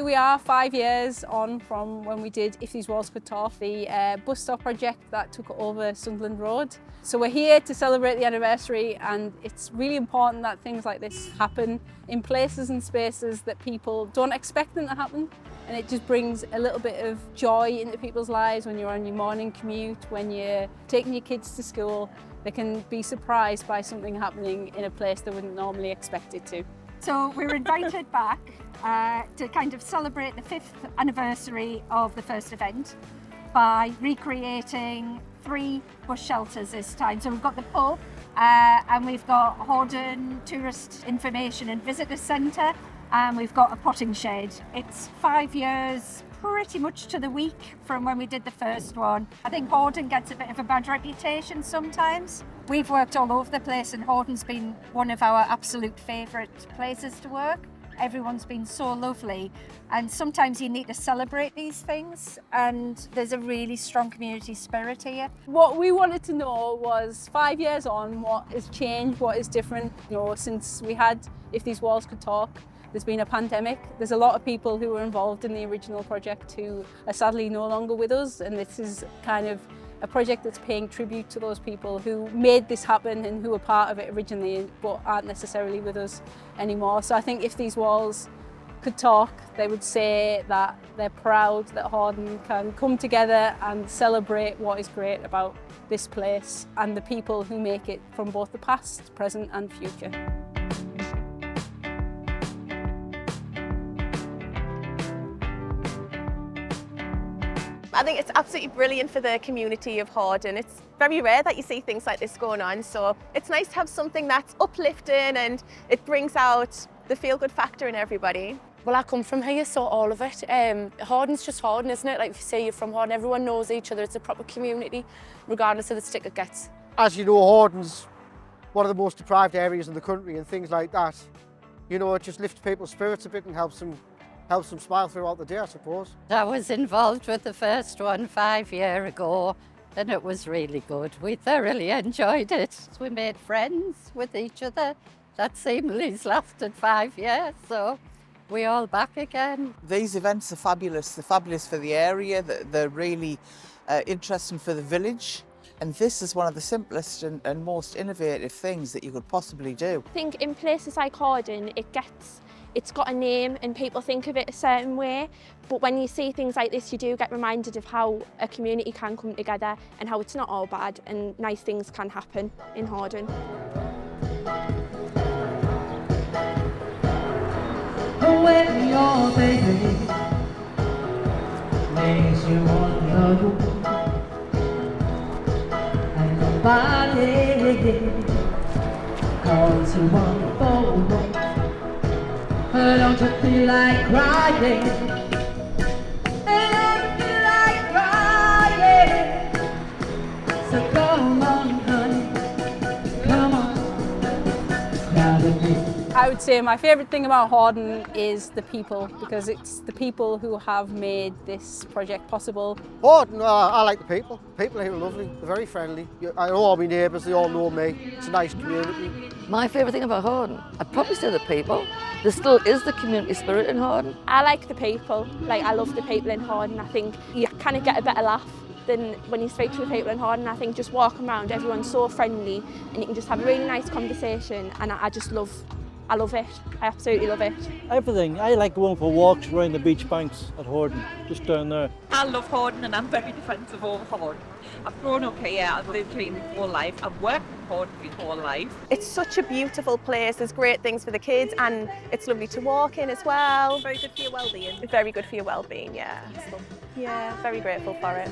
Here we are 5 years on from when we did If These Walls Could Talk, the bus stop project that took over Sunderland Road. So we're here to celebrate the anniversary, and it's really important that things like this happen in places and spaces that people don't expect them to happen. And it just brings a little bit of joy into people's lives when you're on your morning commute, when you're taking your kids to school. They can be surprised by something happening in a place they wouldn't normally expect it to. So we're invited back to kind of celebrate the 5th anniversary of the first event by recreating 3 bus shelters this time. So we've got the pub and we've got Horden Tourist Information and Visitor Centre, and we've got a potting shed. It's 5 years pretty much to the week from when we did the first one. I think Horden gets a bit of a bad reputation sometimes. We've worked all over the place, and Horden's been one of our absolute favourite places to work. Everyone's been so lovely, and sometimes you need to celebrate these things, and there's a really strong community spirit here. What we wanted to know was 5 years on, what has changed, what is different, since we had If These Walls Could Talk. There's been a pandemic. There's a lot of people who were involved in the original project who are sadly no longer with us, and this is kind of a project that's paying tribute to those people who made this happen and who were part of it originally but aren't necessarily with us anymore. So I think if these walls could talk, they would say that they're proud that Horden can come together and celebrate what is great about this place and the people who make it from both the past, present and future. I think it's absolutely brilliant for the community of Horden. It's very rare that you see things like this going on, so it's nice to have something that's uplifting and it brings out the feel-good factor in everybody. Well, I come from here, so all of it. Horden's just Horden, isn't it? Like if you say you're from Horden, everyone knows each other. It's a proper community, regardless of the stick it gets. As you know, Horden's one of the most deprived areas in the country, and things like that, it just lifts people's spirits a bit and helps them smile throughout the day, I suppose. I was involved with the first one 5 years ago, and it was really good. We thoroughly enjoyed it. We made friends with each other. That seemingly lasted 5 years, so we're all back again. These events are fabulous. They're fabulous for the area. They're really interesting for the village. And this is one of the simplest and most innovative things that you could possibly do. I think in places like Horden, it's got a name and people think of it a certain way, but when you see things like this you do get reminded of how a community can come together and how it's not all bad and nice things can happen in Horden. When your baby lays you on the room and nobody calls you on the phone, don't you feel like crying? Don't you feel like crying? So come on, honey, come on, cry with me. I would say my favourite thing about Horden is the people, because it's the people who have made this project possible. Horden, I like the people. People here are lovely, they're very friendly. I know all my neighbours, they all know me. It's a nice community. My favourite thing about Horden, I'd probably say the people. There still is the community spirit in Horden. I like the people, I love the people in Horden. I think you kind of get a better laugh than when you speak to the people in Horden. I think just walking around, everyone's so friendly and you can just have a really nice conversation, and I love it. I absolutely love it. Everything. I like going for walks around the beach banks at Horden, just down there. I love Horden and I'm very defensive over Horden. I've grown up here, I've lived here my whole life, I've worked in Horden my whole life. It's such a beautiful place, there's great things for the kids and it's lovely to walk in as well. Very good for your well-being. Very good for your well-being, yeah. Yeah, very grateful for it.